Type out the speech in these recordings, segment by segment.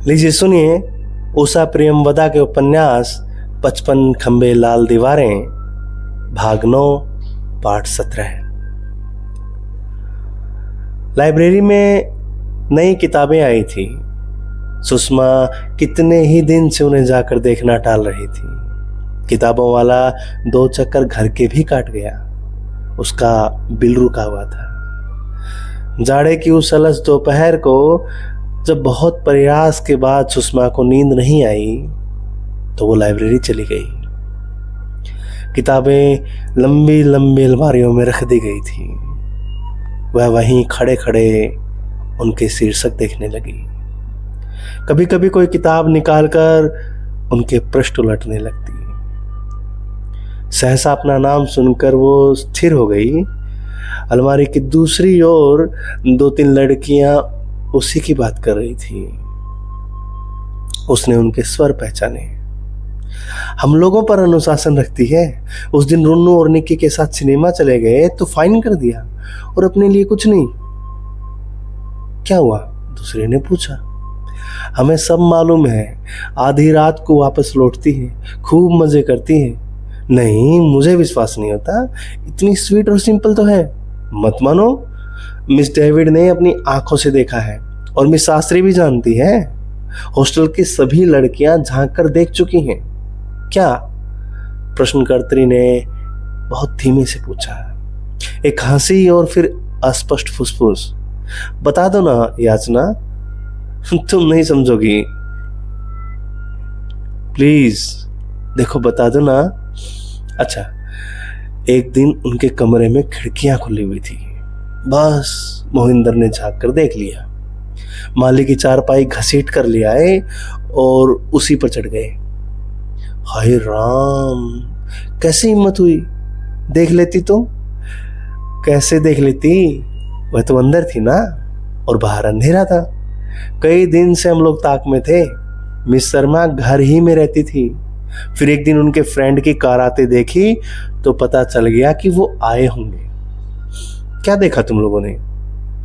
लीजिए सुनिए उषा प्रियमवदा के उपन्यास 55 खंबे लाल दीवारें भाग 9 पाठ 17। लाइब्रेरी में नई किताबें आई थी। सुषमा कितने ही दिन से उन्हें जाकर देखना टाल रही थी। किताबों वाला 2 चक्कर घर के भी काट गया। उसका बिल रुका हुआ था। जाड़े की उस अलस दोपहर को जब बहुत प्रयास के बाद सुषमा को नींद नहीं आई तो वो लाइब्रेरी चली गई। किताबें लंबी लंबी अलमारियों में रख दी गई थी। वह वहीं खड़े खड़े उनके शीर्षक देखने लगी। कभी कभी कोई किताब निकालकर उनके पृष्ठ उलटने लगती। सहसा अपना नाम सुनकर वो स्थिर हो गई। अलमारी की दूसरी ओर 2-3 लड़कियां उसी की बात कर रही थी। उसने उनके स्वर पहचाने। हम लोगों पर अनुशासन रखती है। उस दिन रुन्नू और निक्की के साथ सिनेमा चले गए तो फाइन कर दिया और अपने लिए कुछ नहीं। क्या हुआ? दूसरे ने पूछा। हमें सब मालूम है। आधी रात को वापस लौटती है, खूब मजे करती है। नहीं, मुझे विश्वास नहीं होता। इतनी स्वीट और सिंपल तो है। मत मानो, मिस डेविड ने अपनी आंखों से देखा है और मिस शास्त्री भी जानती है। हॉस्टल की सभी लड़कियां झांक कर देख चुकी हैं। क्या? प्रश्नकर्त्री ने बहुत धीमे से पूछा। एक हंसी और फिर अस्पष्ट फुसफुस। बता दो ना याचना, तुम नहीं समझोगी। प्लीज देखो, बता दो ना। अच्छा, एक दिन उनके कमरे में खिड़कियां खुली हुई थी। बस मोहिंदर ने झांक कर देख लिया। माली की चारपाई घसीट कर ले आए और उसी पर चढ़ गए। हाय राम, कैसी हिम्मत हुई? देख लेती तो? कैसे देख लेती? वह तो अंदर थी ना, और बाहर अंधेरा था। कई दिन से हम लोग ताक में थे। मिस शर्मा घर ही में रहती थी। फिर एक दिन उनके फ्रेंड की कार आते देखी तो पता चल गया कि वो आए होंगे। क्या देखा तुम लोगों ने?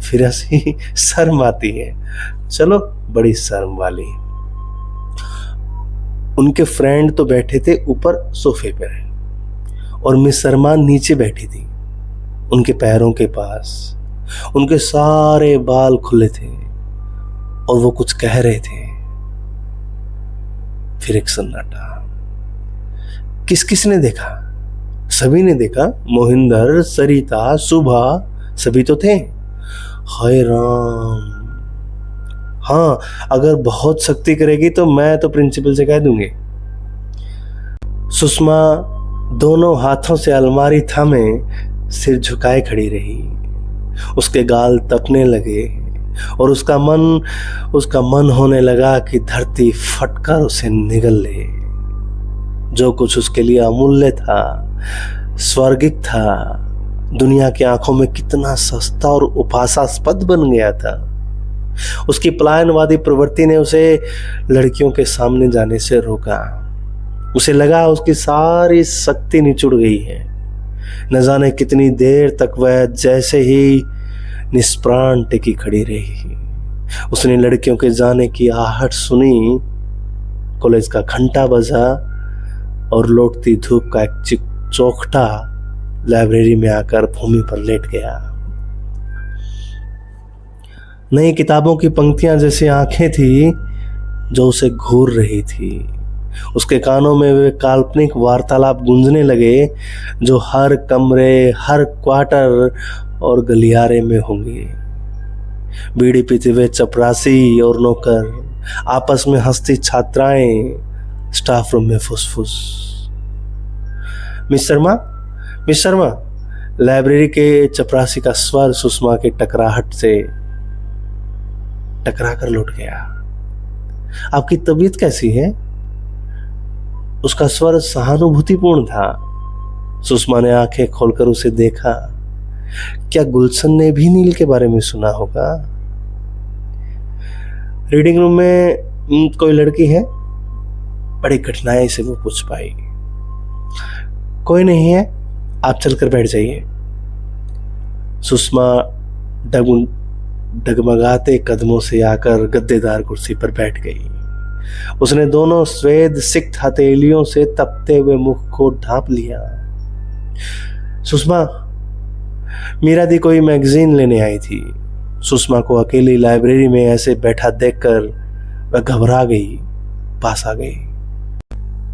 फिर हंसी। शर्म आती है। चलो, बड़ी शर्म वाली। उनके फ्रेंड तो बैठे थे ऊपर सोफे पर और मिस शर्मा नीचे बैठी थी उनके पैरों के पास। उनके सारे बाल खुले थे और वो कुछ कह रहे थे। फिर एक सन्नाटा। किस किस ने देखा? सभी ने देखा। मोहिंदर, सरिता, सुभा, सभी तो थे। हाय राम। हाँ, अगर बहुत सख्ती करेगी तो मैं तो प्रिंसिपल से कह दूंगी। सुषमा दोनों हाथों से अलमारी थामे सिर झुकाए खड़ी रही। उसके गाल तपने लगे और उसका मन होने लगा कि धरती फटकर उसे निगल ले। जो कुछ उसके लिए अमूल्य था, स्वर्गिक था, दुनिया की आंखों में कितना सस्ता और उपहासास्पद बन गया था। उसकी पलायनवादी प्रवृत्ति ने उसे लड़कियों के सामने जाने से रोका। उसे लगा उसकी सारी शक्ति निचुड़ गई है। न जाने कितनी देर तक वह जैसे ही निष्प्राण टिकी खड़ी रही। उसने लड़कियों के जाने की आहट सुनी। कॉलेज का घंटा बजा और लौटती धूप का एक चौखटा लाइब्रेरी में आकर भूमि पर लेट गया। नई किताबों की पंक्तियां जैसी आंखें थी जो उसे घूर रही थी। उसके कानों में वे काल्पनिक वार्तालाप गूंजने लगे जो हर कमरे, हर क्वार्टर और गलियारे में होंगे। बीड़ी पीते हुए चपरासी और नौकर, आपस में हंसती छात्राएं, स्टाफ रूम में फुसफुस। मिस शर्मा। लाइब्रेरी के चपरासी का स्वर सुषमा के टकराहट से टकरा कर लौट गया। आपकी तबीयत कैसी है? उसका स्वर सहानुभूतिपूर्ण था। सुषमा ने आंखें खोलकर उसे देखा। क्या गुलशन ने भी नील के बारे में सुना होगा? रीडिंग रूम में कोई लड़की है? बड़ी कठिनाई से वो पूछ पाई। कोई नहीं है, आप चलकर बैठ जाइए। सुषमा डगमगाते कदमों से आकर गद्देदार कुर्सी पर बैठ गई। उसने दोनों स्वेद सिक्त हथेलियों से तपते हुए मुख को ढांप लिया। सुषमा, मीरा दी कोई मैगजीन लेने आई थी। सुषमा को अकेली लाइब्रेरी में ऐसे बैठा देखकर वह घबरा गई, पास आ गई।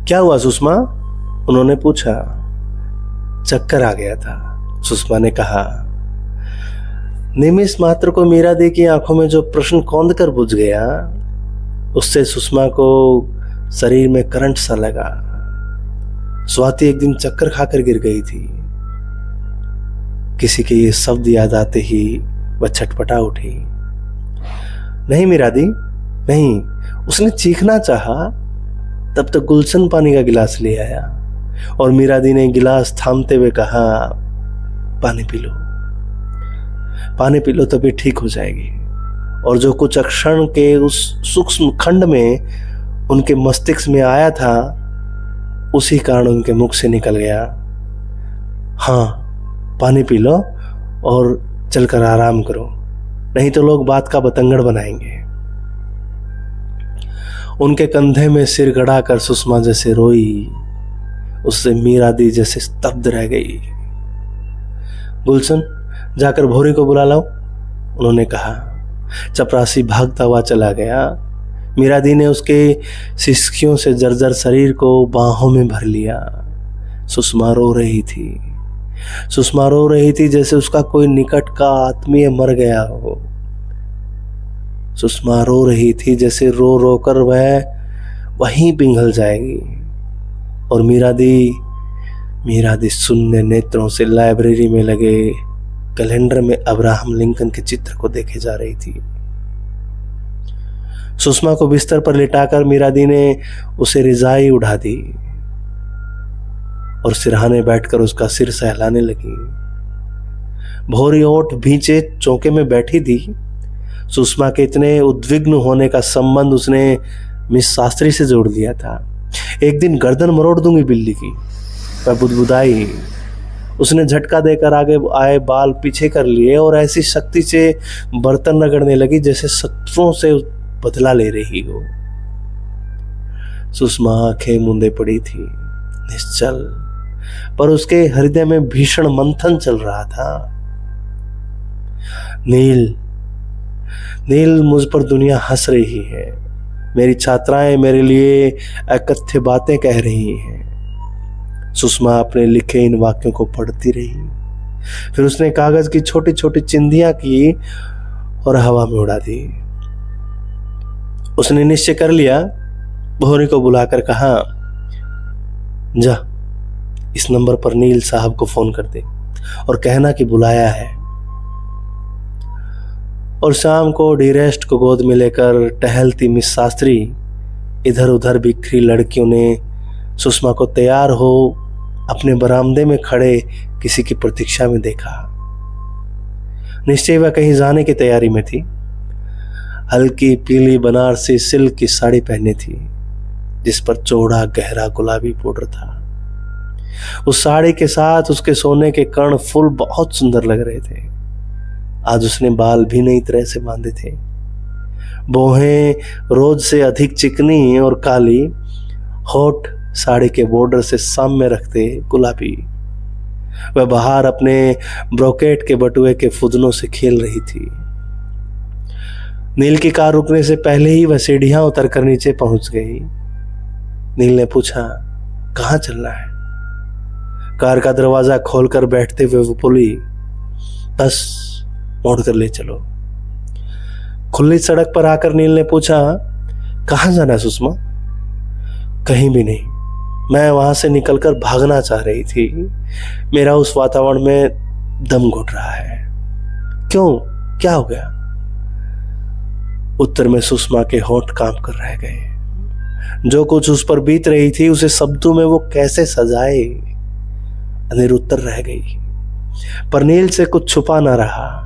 क्या हुआ सुषमा? उन्होंने पूछा। चक्कर आ गया था, सुषमा ने कहा। निमिष मात्र को मीरा दी की आंखों में जो प्रश्न कौंध कर बुझ गया, उससे सुषमा को शरीर में करंट सा लगा। स्वाति एक दिन चक्कर खाकर गिर गई थी। किसी के ये शब्द याद आते ही वह छटपटा उठी। नहीं मीरा दी, नहीं। उसने चीखना चाहा, तब तक गुलशन पानी का गिलास ले आया और मीरा दी ने गिलास थामते हुए कहा, पानी पी लो, पानी पी लो, तभी ठीक हो जाएगी। और जो कुछ क्षण के उस सूक्ष्म खंड में उनके मस्तिष्क में आया था, उसी कारण उनके मुख से निकल गया, हाँ पानी पी लो और चलकर आराम करो, नहीं तो लोग बात का बतंगड़ बनाएंगे। उनके कंधे में सिर गड़ाकर सुषमा जैसे रोई, उससे मीरा दी जैसे स्तब्ध रह गई। गुलशन, जाकर भोरी को बुला लाओ, उन्होंने कहा। चपरासी भागता हुआ चला गया। मीरा दी ने उसके सिसकियों से जर्जर शरीर को बाहों में भर लिया। सुषमा रो रही थी। सुषमा रो रही थी जैसे उसका कोई निकट का आत्मीय मर गया हो। सुषमा रो रही थी जैसे रो रो कर वह वहीं पिघल जाएगी। और मीरा दी शून्य नेत्रों से लाइब्रेरी में लगे कैलेंडर में अब्राहम लिंकन के चित्र को देखे जा रही थी। सुषमा को बिस्तर पर लिटाकर मीरा दी ने उसे रिजाई उड़ा दी और सिरहाने बैठकर उसका सिर सहलाने लगी। भोरी ओठ भींचे चौके में बैठी थी। सुषमा के इतने उद्विग्न होने का संबंध उसने मिस शास्त्री से जोड़ दिया था। एक दिन गर्दन मरोड़ दूंगी बिल्ली की, वह बुदबुदाई। उसने झटका देकर आगे आए बाल पीछे कर लिए और ऐसी शक्ति से बर्तन रगड़ने लगी जैसे शत्रुओं से बदला ले रही हो। सुषमा आंखें मूंदे पड़ी थी, निश्चल, पर उसके हृदय में भीषण मंथन चल रहा था। नील, मुझ पर दुनिया हंस रही है। मेरी छात्राएं मेरे लिए अकथ्य बातें कह रही हैं। सुषमा अपने लिखे इन वाक्यों को पढ़ती रही। फिर उसने कागज की छोटी छोटी चिंधियां की और हवा में उड़ा दी। उसने निश्चय कर लिया। भोरी को बुलाकर कहा, जा इस नंबर पर नील साहब को फोन कर दे और कहना कि बुलाया है। और शाम को डीरेस्ट को गोद में लेकर टहलती मिस शास्त्री इधर उधर बिखरी लड़कियों ने सुषमा को तैयार हो अपने बरामदे में खड़े किसी की प्रतीक्षा में देखा। निश्चय वह कहीं जाने की तैयारी में थी। हल्की पीली बनारसी सिल्क की साड़ी पहनी थी जिस पर चौड़ा गहरा गुलाबी बॉर्डर था। उस साड़ी के साथ उसके सोने के कर्ण फूल बहुत सुंदर लग रहे थे। आज उसने बाल भी नई तरह से बांधे थे। बोहें रोज से अधिक चिकनी और काली, होठ साड़ी के बॉर्डर से सामने रखते गुलाबी। वह बाहर अपने ब्रोकेट के बटुए के फुदनों से खेल रही थी। नील की कार रुकने से पहले ही वह सीढ़ियां उतरकर नीचे पहुंच गई। नील ने पूछा, कहाँ चलना है? कार का दरवाजा खोलकर बैठते हुए वो बोली, बस मोड़ कर ले चलो। खुली सड़क पर आकर नील ने पूछा, कहाँ जाना है सुषमा? कहीं भी नहीं, मैं वहां से निकलकर भागना चाह रही थी। मेरा उस वातावरण में दम घुट रहा है। क्यों, क्या हो गया? उत्तर में सुषमा के होंठ कांप कर रह गए। जो कुछ उस पर बीत रही थी उसे शब्दों में वो कैसे सजाए, अनिरुत्तर रह गई। पर नील से कुछ छुपा ना रहा।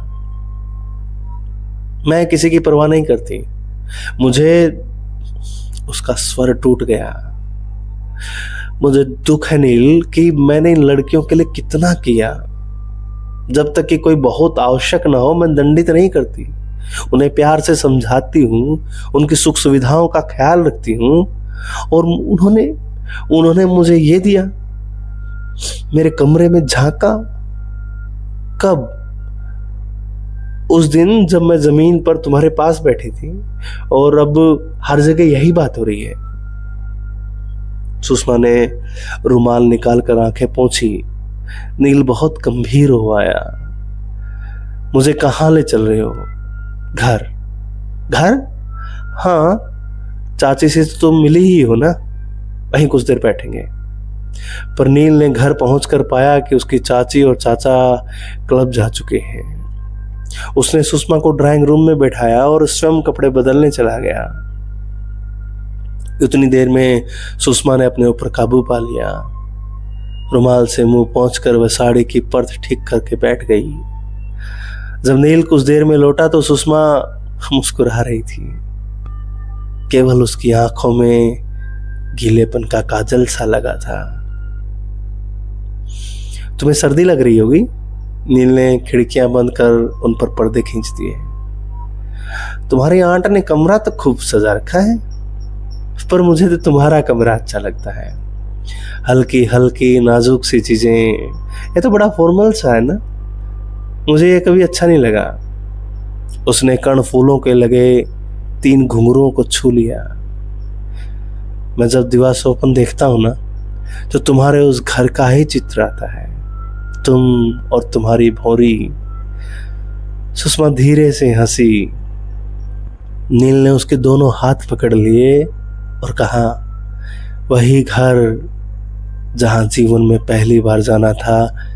मैं किसी की परवाह नहीं करती। मुझे उसका स्वर टूट गया। मुझे दुख है नील कि मैंने इन लड़कियों के लिए कितना किया। जब तक कि कोई बहुत आवश्यक ना हो मैं दंडित नहीं करती। उन्हें प्यार से समझाती हूँ, उनकी सुख सुविधाओं का ख्याल रखती हूँ, और उन्होंने मुझे ये दिया, मेरे कमरे में झांका। कब? उस दिन जब मैं जमीन पर तुम्हारे पास बैठी थी, और अब हर जगह यही बात हो रही है। सुषमा ने रुमाल निकाल कर आंखें पोंछी। नील बहुत गंभीर हो आया। मुझे कहाँ ले चल रहे हो? घर? घर? हाँ, चाची से तो तुम मिली ही हो ना, वहीं कुछ देर बैठेंगे। पर नील ने घर पहुंचकर पाया कि उसकी चाची और चाचा क्लब जा चुके हैं। उसने सुषमा को ड्राइंग रूम में बैठाया और स्वयं कपड़े बदलने चला गया। उतनी देर में सुषमा ने अपने ऊपर काबू पा लिया। रुमाल से मुंह पोंछकर वह साड़ी की परत ठीक करके बैठ गई। जब नील कुछ देर में लौटा तो सुषमा मुस्कुरा रही थी। केवल उसकी आंखों में गीलेपन का काजल सा लगा था। तुम्हें सर्दी लग रही होगी? नील ने खिड़कियां बंद कर उन पर पर्दे खींच दिए। तुम्हारी आंट ने कमरा तो खूब सजा रखा है, पर मुझे तो तुम्हारा कमरा अच्छा लगता है। हल्की हल्की नाजुक सी चीजें, ये तो बड़ा फॉर्मल सा है ना, मुझे ये कभी अच्छा नहीं लगा। उसने कण फूलों के लगे 3 घुंघरुओं को छू लिया। मैं जब दीवार स्वप्न देखता हूं ना, तो तुम्हारे उस घर का ही चित्र आता है, तुम और तुम्हारी भौरी। सुषमा धीरे से हंसी। नील ने उसके दोनों हाथ पकड़ लिए और कहा, वही घर जहां जीवन में पहली बार जाना था।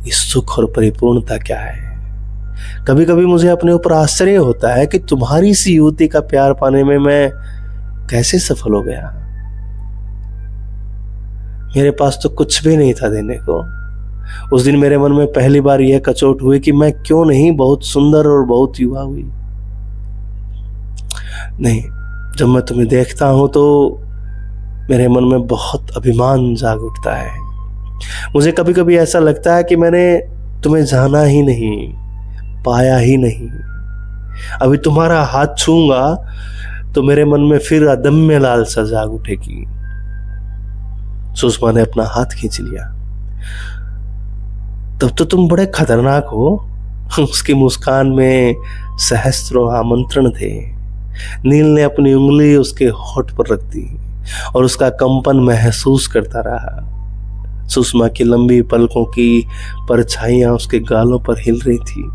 इस सुख और परिपूर्णता क्या है? कभी कभी मुझे अपने ऊपर आश्चर्य होता है कि तुम्हारी सी युवती का प्यार पाने में मैं कैसे सफल हो गया। मेरे पास तो कुछ भी नहीं था देने को। उस दिन मेरे मन में पहली बार यह कचोट हुई कि मैं क्यों नहीं बहुत सुंदर और बहुत युवा हुई। नहीं, जब मैं तुम्हें देखता हूं तो मेरे मन में बहुत अभिमान जाग उठता है। मुझे कभी कभी ऐसा लगता है कि मैंने तुम्हें जाना ही नहीं, पाया ही नहीं। अभी तुम्हारा हाथ छूंगा तो मेरे मन में फिर अदम्य लालसा जाग उठेगी। सुषमा ने अपना हाथ खींच लिया। तब तो तुम बड़े खतरनाक हो। उसकी मुस्कान में सहस्त्रों आमंत्रण थे। नील ने अपनी उंगली उसके होठ पर रख दी और उसका कंपन महसूस करता रहा। सुषमा की लंबी पलकों की परछाइयां उसके गालों पर हिल रही थी।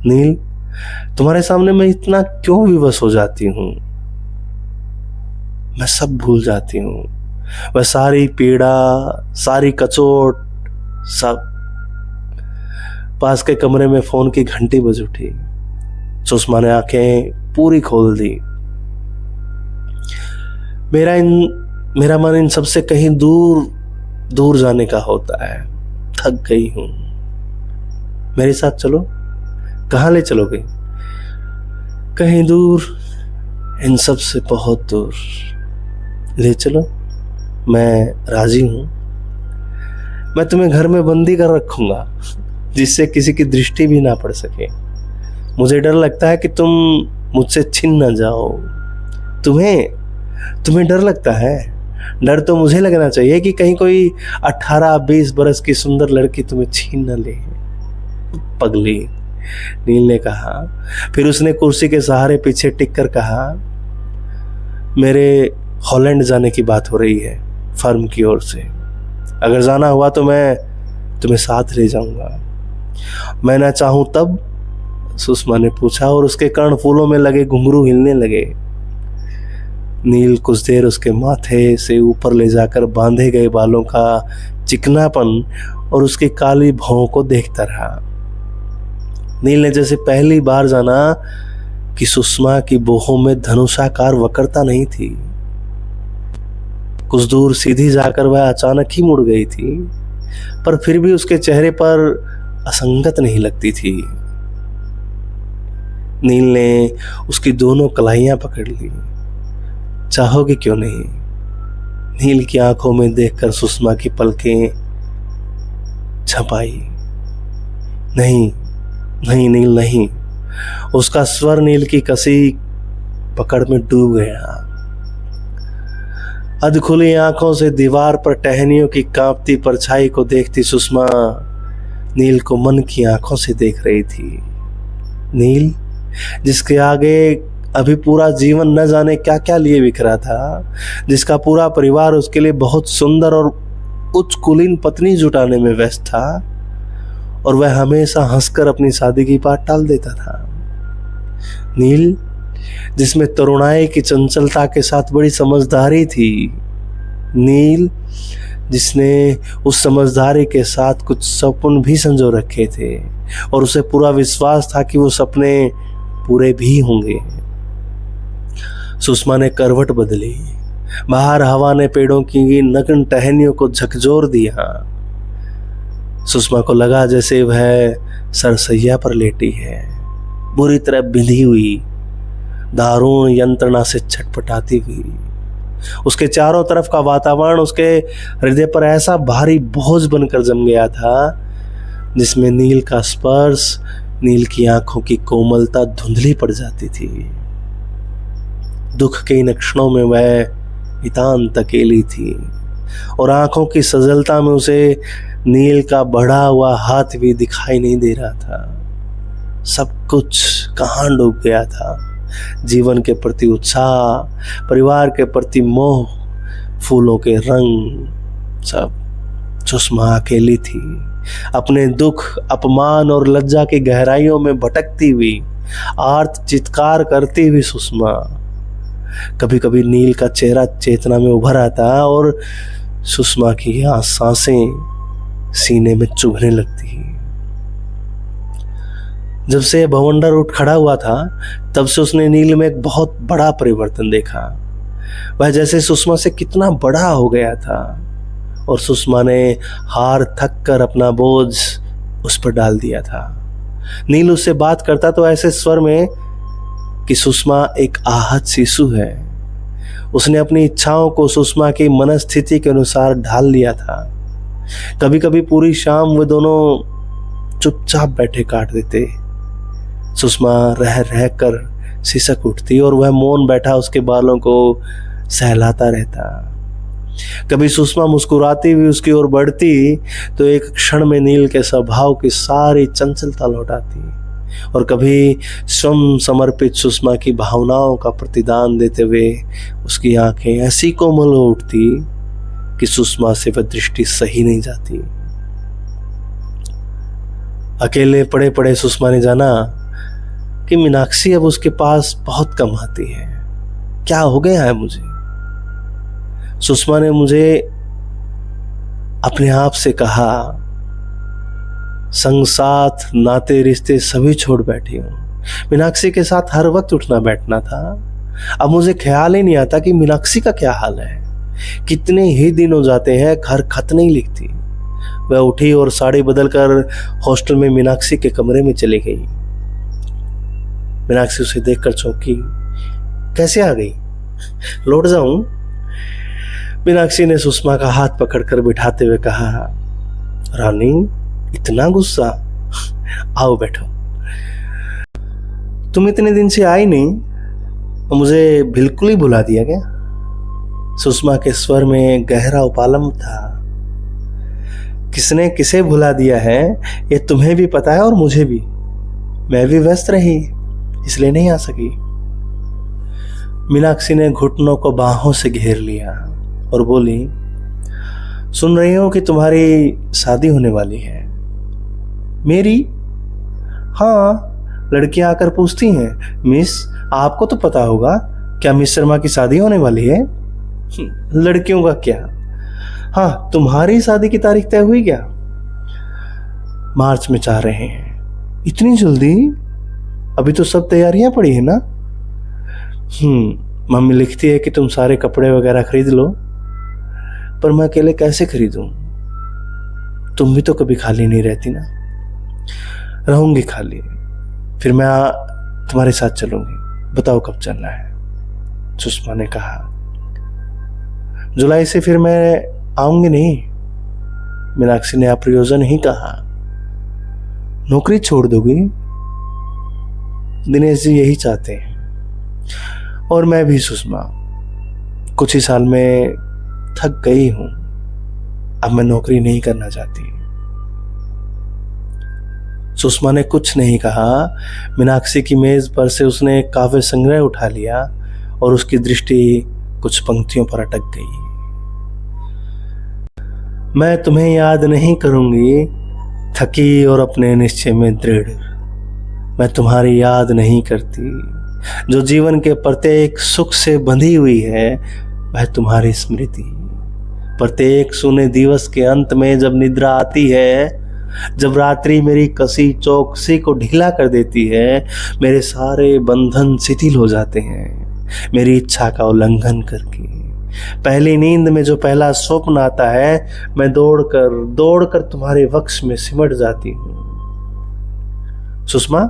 नील, तुम्हारे सामने मैं इतना क्यों विवश हो जाती हूं? मैं सब भूल जाती हूं, वह सारी पीड़ा, सारी कचोट, सब। पास के कमरे में फोन की घंटी बज उठी। सुषमा ने आंखें पूरी खोल दी। मेरा मन इन सबसे कहीं दूर दूर जाने का होता है। थक गई हूं। मेरे साथ चलो। कहाँ ले चलोगे? कहीं दूर, इन सब से बहुत दूर ले चलो। मैं राजी हूं। मैं तुम्हें घर में बंदी कर रखूंगा, जिससे किसी की दृष्टि भी ना पड़ सके। मुझे डर लगता है कि तुम मुझसे छिन न जाओ। तुम्हें डर लगता है? डर तो मुझे लगना चाहिए कि कहीं कोई 18-20 बरस की सुंदर लड़की तुम्हें छीन न ले। पगली, नील ने कहा। फिर उसने कुर्सी के सहारे पीछे टिक कर कहा, मेरे हॉलैंड जाने की बात हो रही है फर्म की ओर से। अगर जाना हुआ तो मैं तुम्हें साथ ले जाऊंगा। मैं ना चाहूं तब? सुषमा ने पूछा और उसके कर्ण फूलों में लगे घुंघरू हिलने लगे। नील कुछ देर उसके माथे से ऊपर ले जाकर बांधे गए बालों का चिकनापन और उसकी काली भौं को देखता रहा। नील ने जैसे पहली बार जाना कि सुषमा की बाहों में धनुषाकार वक्रता नहीं थी। कुछ दूर सीधी जाकर वह अचानक ही मुड़ गई थी, पर फिर भी उसके चेहरे पर असंगत नहीं लगती थी। नील ने उसकी दोनों कलाइयां पकड़ ली। चाहोगे क्यों नहीं? नील की आंखों में देखकर सुषमा की पलकें झपाई। नहीं नहीं नील, नहीं। उसका स्वर नील की कसी पकड़ में डूब गया। अधखुली आंखों से दीवार पर टहनियों की कांपती परछाई को देखती सुषमा नील को मन की आंखों से देख रही थी। नील जिसके आगे अभी पूरा जीवन न जाने क्या क्या लिए बिखरा था, जिसका पूरा परिवार उसके लिए बहुत सुंदर और उच्च कुलीन पत्नी जुटाने में व्यस्त था, और वह हमेशा हंसकर अपनी शादी की बात टाल देता था। नील जिसमें तरुणाई की चंचलता के साथ बड़ी समझदारी थी। नील जिसने उस समझदारी के साथ कुछ सपने भी संजो रखे थे और उसे पूरा विश्वास था कि वो सपने पूरे भी होंगे। सुषमा ने करवट बदली। बाहर हवा ने पेड़ों की नग्न टहनियों को झकझोर दिया। सुषमा को लगा जैसे वह सरसैया पर लेटी है, बुरी तरह बिंधी हुई, दारुण यंत्रणा से छटपटाती हुई। उसके चारों तरफ का वातावरण उसके हृदय पर ऐसा भारी बोझ बनकर जम गया था, जिसमें नील का स्पर्श, नील की आंखों की कोमलता धुंधली पड़ जाती थी। दुख के इन क्षणों में वह नितांत अकेली थी और आंखों की सजलता में उसे नील का बढ़ा हुआ हाथ भी दिखाई नहीं दे रहा था। सब कुछ कहाँ डूब गया था। जीवन के प्रति उत्साह, परिवार के प्रति मोह, फूलों के रंग, सब। सुषमा अकेली थी, अपने दुख, अपमान और लज्जा की गहराइयों में भटकती हुई, आर्त चित्कार करती हुई सुषमा। कभी कभी नील का चेहरा चेतना में उभर आता और सुषमा की यहाँ सांसें सीने में चुभने लगती। जब से भवंडर उठ खड़ा हुआ था, तब से उसने नील में एक बहुत बड़ा परिवर्तन देखा। वह जैसे सुषमा से कितना बड़ा हो गया था और सुषमा ने हार थक कर अपना बोझ उस पर डाल दिया था। नील उससे बात करता तो ऐसे स्वर में कि सुषमा एक आहत शिशु है। उसने अपनी इच्छाओं को सुषमा की मनस्थिति के अनुसार ढाल लिया था। कभी कभी पूरी शाम वे दोनों चुपचाप बैठे काट देते। सुषमा रह रह कर सिसक उठती और वह मौन बैठा उसके बालों को सहलाता रहता। कभी सुषमा मुस्कुराती हुई उसकी ओर बढ़ती तो एक क्षण में नील के स्वभाव की सारी चंचलता लौट आती, और कभी स्वयं समर्पित सुषमा की भावनाओं का प्रतिदान देते हुए उसकी आंखें ऐसी कोमल हो उठती कि सुषमा से वह दृष्टि सही नहीं जाती। अकेले पड़े पड़े सुषमा ने जाना कि मीनाक्षी अब उसके पास बहुत कम आती है। क्या हो गया है मुझे? सुषमा ने मुझे अपने आप से कहा, संग साथ नाते रिश्ते सभी छोड़ बैठी हूं। मीनाक्षी के साथ हर वक्त उठना बैठना था। अब मुझे ख्याल ही नहीं आता कि मीनाक्षी का क्या हाल है। कितने ही दिन हो जाते हैं घर खत नहीं लिखती। वह उठी और साड़ी बदलकर हॉस्टल में मीनाक्षी के कमरे में चली गई। मीनाक्षी उसे देखकर चौंकी। कैसे आ गई? लौट जाऊं? मीनाक्षी ने सुषमा का हाथ पकड़कर बिठाते हुए कहा, रानी इतना गुस्सा? आओ बैठो। तुम इतने दिन से आई नहीं, मुझे बिल्कुल ही भुला दिया क्या? सुषमा के स्वर में गहरा उपालम था। किसने किसे भुला दिया है ये तुम्हें भी पता है और मुझे भी। मैं भी व्यस्त रही इसलिए नहीं आ सकी। मीनाक्षी ने घुटनों को बाहों से घेर लिया और बोली, सुन रही हूं कि तुम्हारी शादी होने वाली है। मेरी? हाँ, लड़कियां आकर पूछती हैं, मिस आपको तो पता होगा, क्या मिस शर्मा की शादी होने वाली है? लड़कियों का क्या? हाँ, तुम्हारी शादी की तारीख तय हुई क्या? मार्च में चाह रहे हैं। इतनी जल्दी? अभी तो सब तैयारियां पड़ी है ना? मम्मी लिखती है कि तुम सारे कपड़े वगैरह खरीद लो, पर मैं अकेले कैसे खरीदूं? तुम भी तो कभी खाली नहीं रहती ना। रहूंगी खाली, फिर मैं तुम्हारे साथ चलूंगी। बताओ कब चलना है? सुषमा ने कहा। जुलाई से फिर मैं आऊंगी नहीं। मीनाक्षी ने अप्रयोजन ही कहा। नौकरी छोड़ दोगी? दिनेश जी यही चाहते हैं। और मैं भी सुषमा, कुछ ही साल में थक गई हूं। अब मैं नौकरी नहीं करना चाहती। सुषमा ने कुछ नहीं कहा। मीनाक्षी की मेज पर से उसने एक काव्य संग्रह उठा लिया और उसकी दृष्टि कुछ पंक्तियों पर अटक गई। मैं तुम्हें याद नहीं करूंगी, थकी और अपने निश्चय में दृढ़। मैं तुम्हारी याद नहीं करती, जो जीवन के प्रत्येक सुख से बंधी हुई है वह तुम्हारी स्मृति। प्रत्येक सुने दिवस के अंत में जब निद्रा आती है, जब रात्रि मेरी कसी चौकसी को ढीला कर देती है, मेरे सारे बंधन शिथिल हो जाते हैं मेरी इच्छा का उल्लंघन करके। पहली नींद में जो पहला स्वप्न आता है, मैं दौड़कर तुम्हारे वक्ष में सिमट जाती हूँ। सुषमा?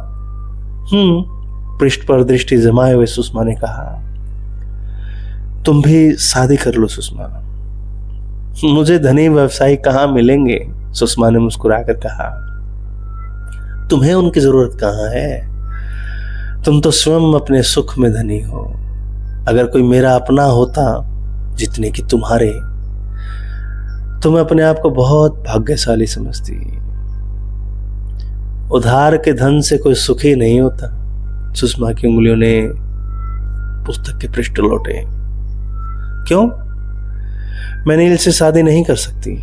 पृष्ठ पर दृष्टि जमाए हुए सुषमा ने कहा, तुम भी शादी कर लो सुषमा। मुझे धनी व्यवसायी कहाँ मिलेंगे, सुषमा ने मुस्कुराकर कहा। तुम्हें उनकी जरूरत कहाँ है? तुम तो स्वयं अपने सुख में धनी हो। अगर कोई मेरा अपना होता जितने कि तुम्हारे, तो मैं अपने आप को बहुत भाग्यशाली समझती। उधार के धन से कोई सुखी नहीं होता। सुषमा की उंगलियों ने पुस्तक के पृष्ठ लौटे। क्यों? मैं नील से शादी नहीं कर सकती।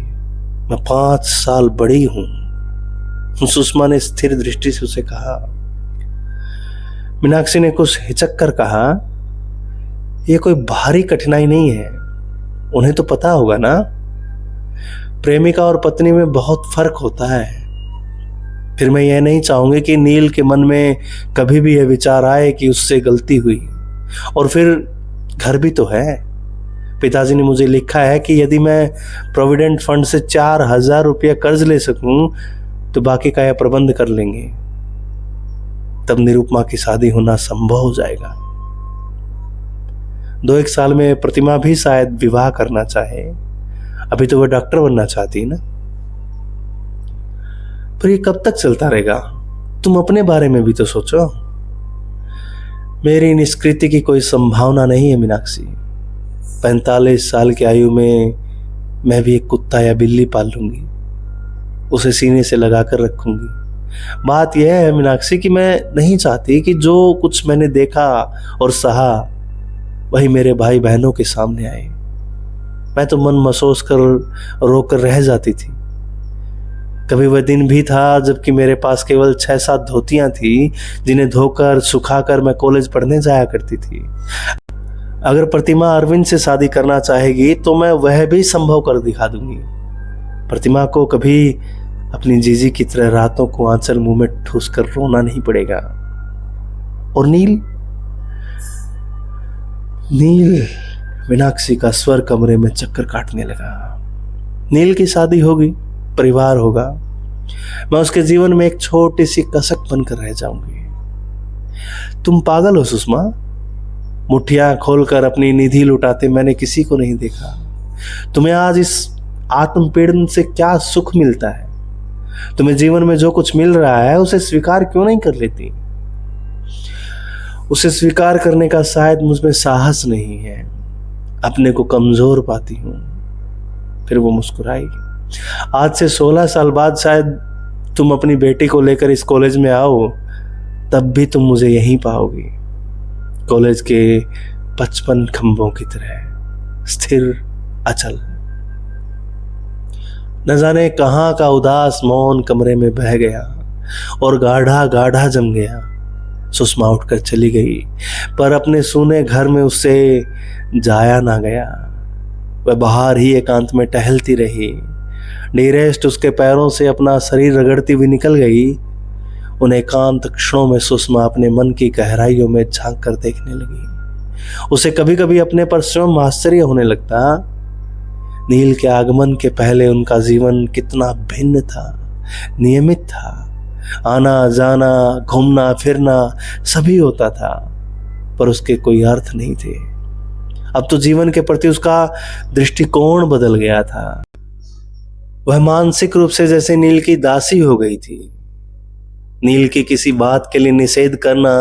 मैं 5 साल बड़ी हूं, सुषमा ने स्थिर दृष्टि से उसे कहा। मीनाक्षी ने कुछ हिचक कर कहा, यह कोई भारी कठिनाई नहीं है, उन्हें तो पता होगा ना। प्रेमिका और पत्नी में बहुत फर्क होता है। फिर मैं यह नहीं चाहूंगी कि नील के मन में कभी भी यह विचार आए कि उससे गलती हुई। और फिर घर भी तो है। पिताजी ने मुझे लिखा है कि यदि मैं प्रोविडेंट फंड से 4,000 रुपया कर्ज ले सकूं तो बाकी का यह प्रबंध कर लेंगे। तब निरुपमा की शादी होना संभव हो जाएगा। 2-1 साल में प्रतिमा भी शायद विवाह करना चाहे। अभी तो वह डॉक्टर बनना चाहती है ना। पर ये कब तक चलता रहेगा? तुम अपने बारे में भी तो सोचो। मेरी निष्कृति की कोई संभावना नहीं है मीनाक्षी। 45 साल की आयु में मैं भी एक कुत्ता या बिल्ली पाल लूंगी, उसे सीने से लगाकर रखूंगी। बात यह है मीनाक्षी कि मैं नहीं चाहती कि जो कुछ मैंने देखा और सहा वही मेरे भाई बहनों के सामने आए। मैं तो मन महसूस कर रोकर रह जाती थी। कभी वह दिन भी था जबकि मेरे पास केवल 6-7 धोतियां थी, जिन्हें धोकर सुखाकर मैं कॉलेज पढ़ने जाया करती थी। अगर प्रतिमा अरविंद से शादी करना चाहेगी तो मैं वह भी संभव कर दिखा दूंगी। प्रतिमा को कभी अपनी जीजी की तरह रातों को आंचल मुंह में ठूस कर रोना नहीं पड़ेगा। और नील मीनाक्षी का स्वर कमरे में चक्कर काटने लगा। नील की शादी होगी, परिवार होगा। मैं उसके जीवन में एक छोटी सी कसक बनकर रह जाऊंगी। तुम पागल हो सुषमा। मुट्ठियां खोलकर अपनी निधि लुटाते मैंने किसी को नहीं देखा। तुम्हें आज इस आत्मपीड़न से क्या सुख मिलता है? तुम्हें जीवन में जो कुछ मिल रहा है उसे स्वीकार क्यों नहीं कर लेती? उसे स्वीकार करने का शायद मुझमें साहस नहीं है। अपने को कमजोर पाती हूं। फिर वो मुस्कुराई। आज से 16 साल बाद शायद तुम अपनी बेटी को लेकर इस कॉलेज में आओ, तब भी तुम मुझे यहीं पाओगी, कॉलेज के 55 खंभों की तरह स्थिर अचल। न जाने कहां का उदास मौन कमरे में बह गया और गाढ़ा गाढ़ा जम गया। सुषमा उठकर चली गई, पर अपने सूने घर में उससे जाया ना गया। वह बाहर ही एकांत में टहलती रही। नीरेस्ट उसके पैरों से अपना शरीर रगड़ती हुई निकल गई। उन एकांत क्षणों में सुषमा अपने मन की गहराइयों में झांक कर देखने लगी। उसे कभी कभी अपने पर स्वयं आश्चर्य होने लगता। नील के आगमन के पहले उनका जीवन कितना भिन्न था, नियमित था। आना जाना, घूमना फिरना सभी होता था, पर उसके कोई अर्थ नहीं थे। अब तो जीवन के प्रति उसका दृष्टिकोण बदल गया था। वह मानसिक रूप से जैसे नील की दासी हो गई थी। नील की किसी बात के लिए निषेध करना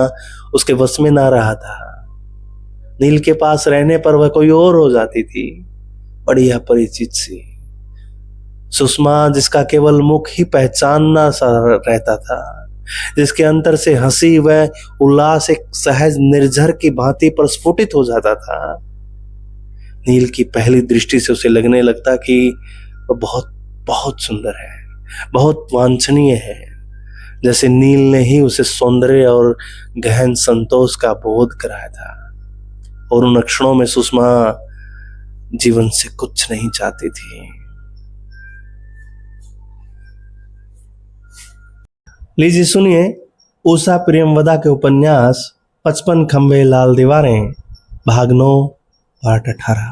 उसके वश में ना रहा था। नील के पास रहने पर वह कोई और हो जाती थी, बढ़िया परिचित सी सुषमा, जिसका केवल मुख ही पहचानना सा रहता था, जिसके अंतर से हंसी व उल्लास एक सहज निर्झर की भांति प्रस्फुटित हो जाता था। नील की पहली दृष्टि से उसे लगने लगता कि वह बहुत बहुत सुंदर है, बहुत वांछनीय है, जैसे नील ने ही उसे सौंदर्य और गहन संतोष का बोध कराया था। और उन क्षणों में सुषमा जीवन से कुछ नहीं चाहती थी। लीजिए सुनिए उषा प्रियमवदा के उपन्यास 55 खंबे लाल दीवारें, भाग 9, पार्ट 18।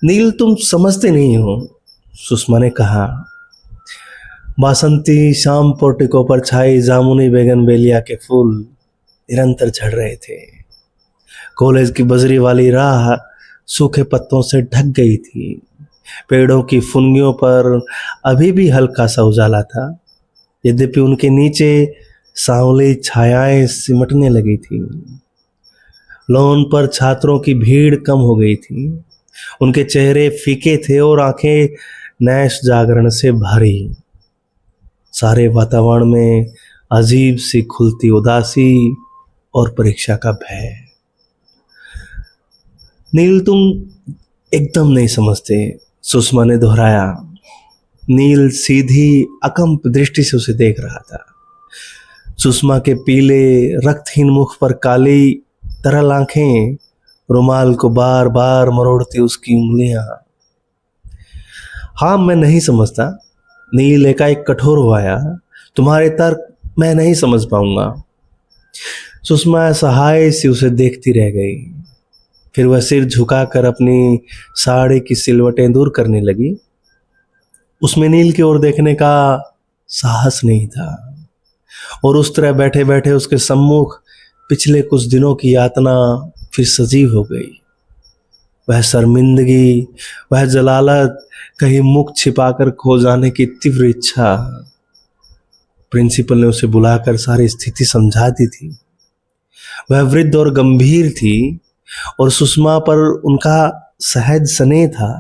नील, तुम समझते नहीं हो, सुषमा ने कहा। बासंती शाम पोर्टिको पर छाई जामुनी बेगनवेलिया के फूल निरंतर झड़ रहे थे। कॉलेज की बजरी वाली राह सूखे पत्तों से ढक गई थी। पेड़ों की फुनगियों पर अभी भी हल्का सा उजाला था, यद्यपि उनके नीचे सांवली छायाएं सिमटने लगी थी। लॉन पर छात्रों की भीड़ कम हो गई थी। उनके चेहरे फीके थे और आंखें नैश जागरण से भरी। सारे वातावरण में अजीब सी खुलती उदासी और परीक्षा का भय। नील, तुम एकदम नहीं समझते, सुषमा ने दोहराया। नील सीधी अकंप दृष्टि से उसे देख रहा था। सुषमा के पीले रक्तहीन मुख पर काली तरल आंखें, रुमाल को बार बार मरोड़ती उसकी उंगलियां। हाँ, मैं नहीं समझता, नील एकाएक कठोर हो आया। तुम्हारे तर्क मैं नहीं समझ पाऊंगा। सुषमा असहाय सी उसे देखती रह गई। फिर वह सिर झुकाकर अपनी साड़ी की सिलवटें दूर करने लगी। उसमें नील की ओर देखने का साहस नहीं था, और उस तरह बैठे बैठे उसके सम्मुख पिछले कुछ दिनों की यातना फिर सजीव हो गई। वह शर्मिंदगी, वह जलालत, कहीं मुख छिपाकर खो जाने की तीव्र इच्छा। प्रिंसिपल ने उसे बुलाकर सारी स्थिति समझा दी थी। वह वृद्ध और गंभीर थी, और सुषमा पर उनका सहज स्नेह था।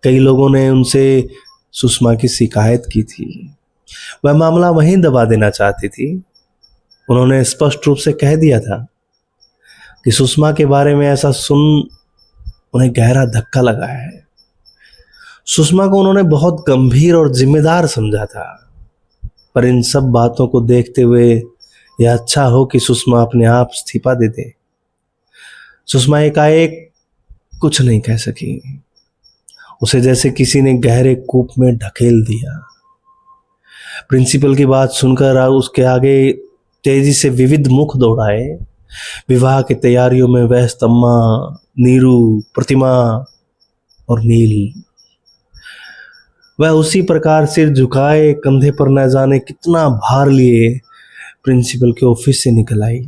कई लोगों ने उनसे सुषमा की शिकायत की थी। वह मामला वहीं दबा देना चाहती थी। उन्होंने स्पष्ट रूप से कह दिया था कि सुषमा के बारे में ऐसा सुन उन्हें गहरा धक्का लगा है। सुषमा को उन्होंने बहुत गंभीर और जिम्मेदार समझा था, पर इन सब बातों को देखते हुए यह अच्छा हो कि सुषमा अपने आप इस्तीफा दे दे। सुषमा एकाएक कुछ नहीं कह सकी। उसे जैसे किसी ने गहरे कूप में ढकेल दिया। प्रिंसिपल की बात सुनकर उसके आगे तेजी से विविध मुख दौड़ाए। विवाह की तैयारियों में व्यस्त अम्मा, नीरू, प्रतिमा और नील। वह उसी प्रकार सिर झुकाए, कंधे पर न जाने कितना भार लिए प्रिंसिपल के ऑफिस से निकल आई।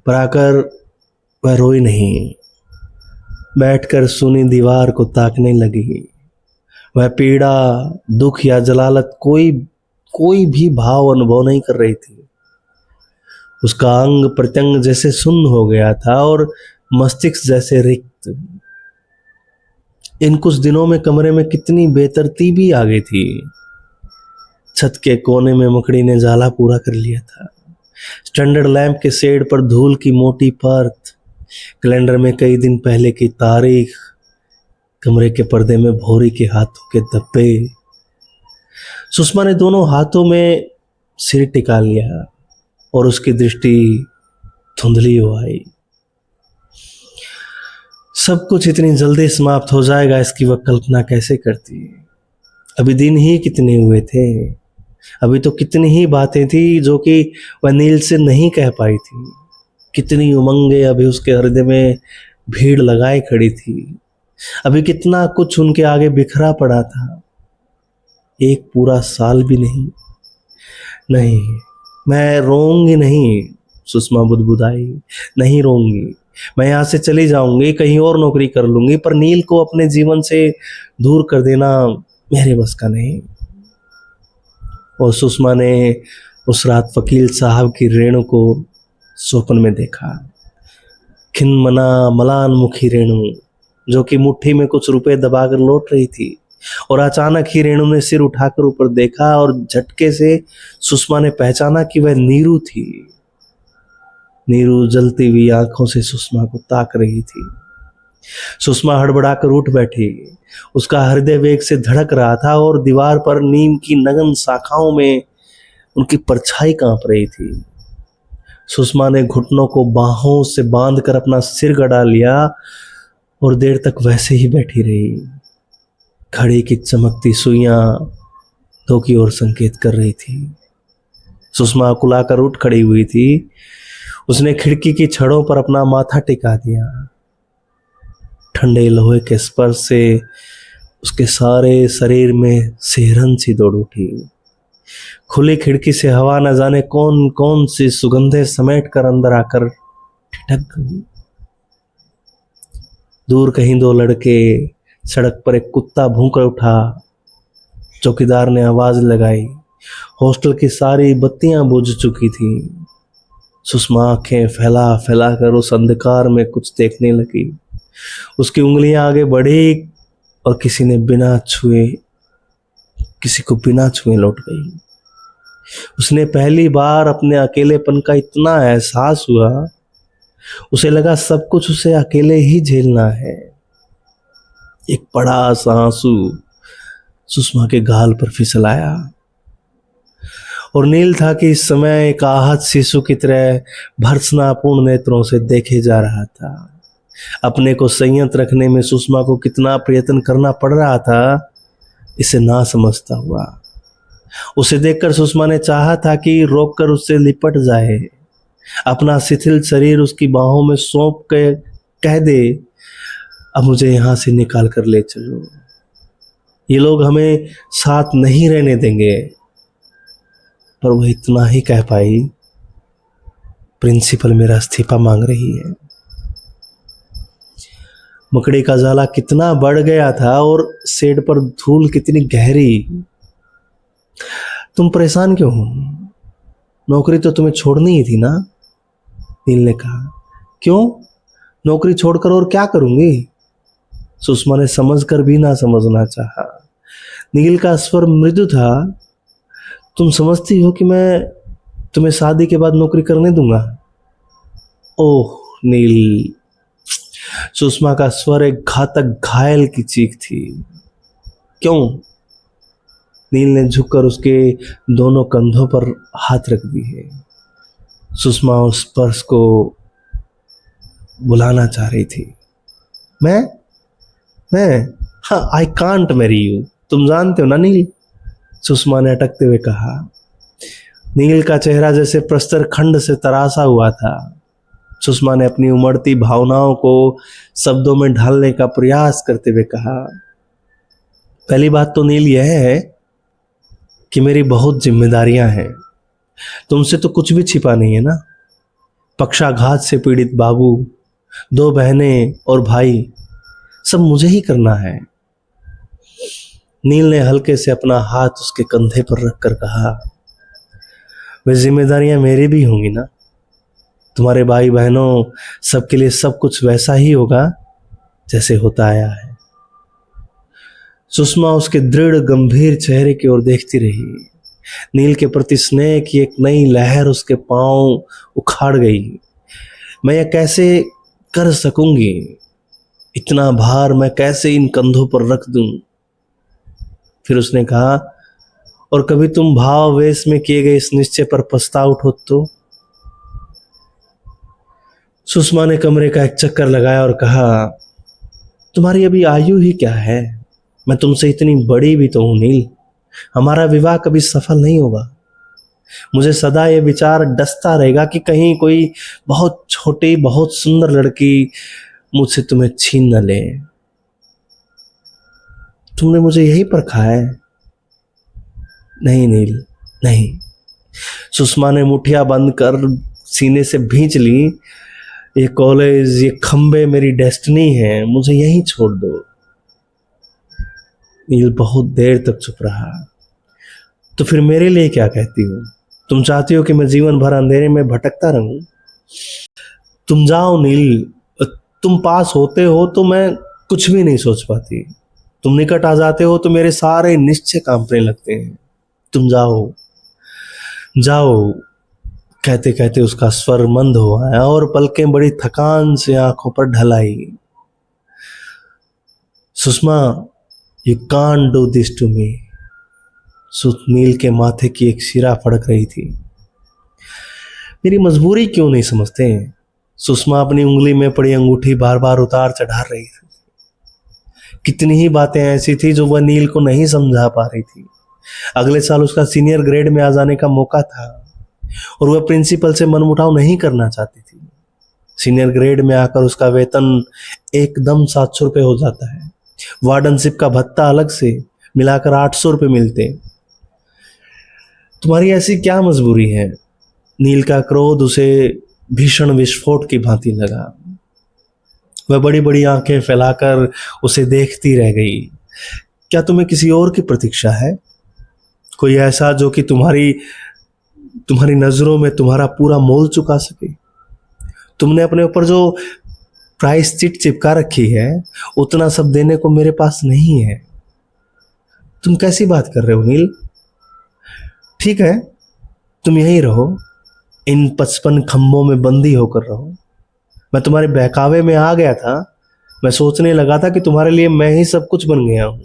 पर आकर वह रोई नहीं, बैठकर सुनी दीवार को ताकने लगी। वह पीड़ा, दुख या जलालत कोई भी भाव अनुभव नहीं कर रही थी। उसका अंग प्रत्यंग जैसे सुन्न हो गया था और मस्तिष्क जैसे रिक्त। इन कुछ दिनों में कमरे में कितनी बेतरतीबी आ गई थी। छत के कोने में मकड़ी ने जाला पूरा कर लिया था। स्टैंडर्ड लैंप के शेड पर धूल की मोटी परत, कैलेंडर में कई दिन पहले की तारीख, कमरे के पर्दे में भौरी के हाथों के धब्बे। सुषमा ने दोनों हाथों में सिर टिका लिया और उसकी दृष्टि धुंधली हो आई। सब कुछ इतनी जल्दी समाप्त हो जाएगा, इसकी वह कल्पना कैसे करती। अभी दिन ही कितने हुए थे, अभी तो कितनी ही बातें थी जो कि वह नील से नहीं कह पाई थी। कितनी उमंगें अभी उसके हृदय में भीड़ लगाए खड़ी थी। अभी कितना कुछ उनके आगे बिखरा पड़ा था। एक पूरा साल भी नहीं। नहीं, मैं रोऊंगी नहीं, सुषमा बुदबुदाई। नहीं रोऊंगी, मैं यहाँ से चली जाऊंगी, कहीं और नौकरी कर लूंगी, पर नील को अपने जीवन से दूर कर देना मेरे बस का नहीं। और सुषमा ने उस रात वकील साहब की रेणु को स्वप्न में देखा। खिनमना मलान मुखी रेणु, जो कि मुट्ठी में कुछ रुपए दबाकर लौट रही थी, और अचानक ही रेणु ने सिर उठाकर ऊपर देखा और झटके से सुषमा ने पहचाना कि वह नीरू थी। नीरू जलती हुई आंखों से सुषमा को ताक रही थी। सुषमा हड़बड़ाकर उठ बैठी। उसका हृदय वेग से धड़क रहा था और दीवार पर नीम की नगन शाखाओं में उनकी परछाई कांप रही थी। सुषमा ने घुटनों को बाहों से बांधकर अपना सिर गड़ा लिया और देर तक वैसे ही बैठी रही। घड़ी की चमकती सुइयां दो की ओर संकेत कर रही थी। सुषमा कुलाकर उठ खड़ी हुई थी। उसने खिड़की की छड़ों पर अपना माथा टिका दिया। ठंडे लोहे के स्पर्श से उसके सारे शरीर में सिहरन सी दौड़ उठी। खुली खिड़की से हवा न जाने कौन कौन सी सुगंधें समेट कर अंदर आकर ठिठक गई। दूर कहीं दो लड़के, सड़क पर एक कुत्ता भौंक उठा। चौकीदार ने आवाज लगाई। हॉस्टल की सारी बत्तियां बुझ चुकी थी। सुषमा आंखें फैला फैला कर उस अंधकार में कुछ देखने लगी। उसकी उंगलियां आगे बढ़ी और किसी को बिना छुए लौट गई। उसने पहली बार अपने अकेलेपन का इतना एहसास हुआ। उसे लगा सब कुछ उसे अकेले ही झेलना है। एक बड़ा सा आंसू सुषमा के गाल पर फिसल आया और नील था कि इस समय एक आहत शिशु की तरह भर्त्सनापूर्ण नेत्रों से देखे जा रहा था। अपने को संयत रखने में सुषमा को कितना प्रयत्न करना पड़ रहा था, इसे ना समझता हुआ। उसे देखकर सुषमा ने चाहा था कि रोककर उससे लिपट जाए, अपना शिथिल शरीर उसकी बाहों में सौंप के कह दे, अब मुझे यहां से निकाल कर ले चलो, ये लोग हमें साथ नहीं रहने देंगे। पर वह इतना ही कह पाई, प्रिंसिपल मेरा इस्तीफा मांग रही है। मकड़ी का जाला कितना बढ़ गया था और सेड पर धूल कितनी गहरी। तुम परेशान क्यों हो? नौकरी तो तुम्हें छोड़नी ही थी ना? नील ने कहा। क्यों? नौकरी छोड़कर और क्या करूंगी? सुषमा ने समझकर भी ना समझना चाहा। नील का स्वर मृदु था। तुम समझती हो कि मैं तुम्हें शादी के बाद नौकरी करने दूंगा? ओह नील। सुषमा का स्वर एक घातक घायल की चीख थी। क्यों? नील ने झुककर उसके दोनों कंधों पर हाथ रख दिए। सुषमा उस स्पर्श को बुलाना चाह रही थी। मैं हाँ, आई कांट मैरी यू, तुम जानते हो ना नील, सुषमा ने अटकते हुए कहा। नील का चेहरा जैसे प्रस्तर खंड से तरासा हुआ था। सुषमा ने अपनी उमड़ती भावनाओं को शब्दों में ढालने का प्रयास करते हुए कहा। पहली बात तो नील यह है कि मेरी बहुत जिम्मेदारियां हैं। तुमसे तो कुछ भी छिपा नहीं है ना। पक्षाघात से पीड़ित बाबू, 2 बहनें और भाई, सब मुझे ही करना है। नील ने हल्के से अपना हाथ उसके कंधे पर रखकर कहा, वे जिम्मेदारियां मेरी भी होंगी ना। तुम्हारे भाई बहनों सबके लिए सब कुछ वैसा ही होगा जैसे होता आया है। सुषमा उसके दृढ़ गंभीर चेहरे की ओर देखती रही। नील के प्रति स्नेह की एक नई लहर उसके पांव उखाड़ गई। मैं यह कैसे कर सकूंगी? इतना भार मैं कैसे इन कंधों पर रख दूं? फिर उसने कहा, और कभी तुम भावावेश में किए गए इस निश्चय पर पछता उठो तो? सुषमा ने कमरे का एक चक्कर लगाया और कहा, तुम्हारी अभी आयु ही क्या है? मैं तुमसे इतनी बड़ी भी तो हूं नील। हमारा विवाह कभी सफल नहीं होगा। मुझे सदा यह विचार डसता रहेगा कि कहीं कोई बहुत छोटी बहुत सुंदर लड़की मुझसे तुम्हें छीन न ले। तुमने मुझे यही परखा है? नहीं नील, नहीं। सुषमा ने मुठिया बंद कर सीने से भींच ली। ये कॉलेज, ये खंबे मेरी डेस्टिनी है, मुझे यहीं छोड़ दो। नील बहुत देर तक चुप रहा। तो फिर मेरे लिए क्या कहती हो? तुम चाहती हो कि मैं जीवन भर अंधेरे में भटकता रहूं? तुम जाओ नील, तुम पास होते हो तो मैं कुछ भी नहीं सोच पाती। तुम निकट आ जाते हो तो मेरे सारे निश्चय कांपने लगते हैं। तुम जाओ, जाओ, कहते कहते उसका स्वर मंद हो आया और पलकें बड़ी थकान से आंखों पर ढल आई। Sushma, you can't do this to me. Neel के माथे की एक शिरा फड़क रही थी। मेरी मजबूरी क्यों नहीं समझते? सुषमा अपनी उंगली में पड़ी अंगूठी बार बार उतार चढ़ा रही थी। कितनी ही बातें ऐसी थी जो वह नील को नहीं समझा पा रही थी। अगले साल उसका सीनियर ग्रेड में आ जाने का मौका था और वह प्रिंसिपल से मनमुटाव नहीं करना चाहती थी। सीनियर ग्रेड में आकर उसका वेतन एकदम 700 रुपये हो जाता है। वार्डनशिप का भत्ता अलग से मिलाकर 800 रुपये मिलते। तुम्हारी ऐसी क्या मजबूरी है? नील का क्रोध उसे भीषण विस्फोट की भांति लगा। वह बड़ी बड़ी आंखें फैलाकर उसे देखती रह गई। क्या तुम्हें किसी और की प्रतीक्षा है? कोई ऐसा जो कि तुम्हारी नजरों में तुम्हारा पूरा मोल चुका सके? तुमने अपने ऊपर जो प्राइस चिट चिपका रखी है उतना सब देने को मेरे पास नहीं है। तुम कैसी बात कर रहे हो नील? ठीक है, तुम यहीं रहो, इन 55 खंभों में बंदी होकर रहो। मैं तुम्हारे बहकावे में आ गया था। मैं सोचने लगा था कि तुम्हारे लिए मैं ही सब कुछ बन गया हूं।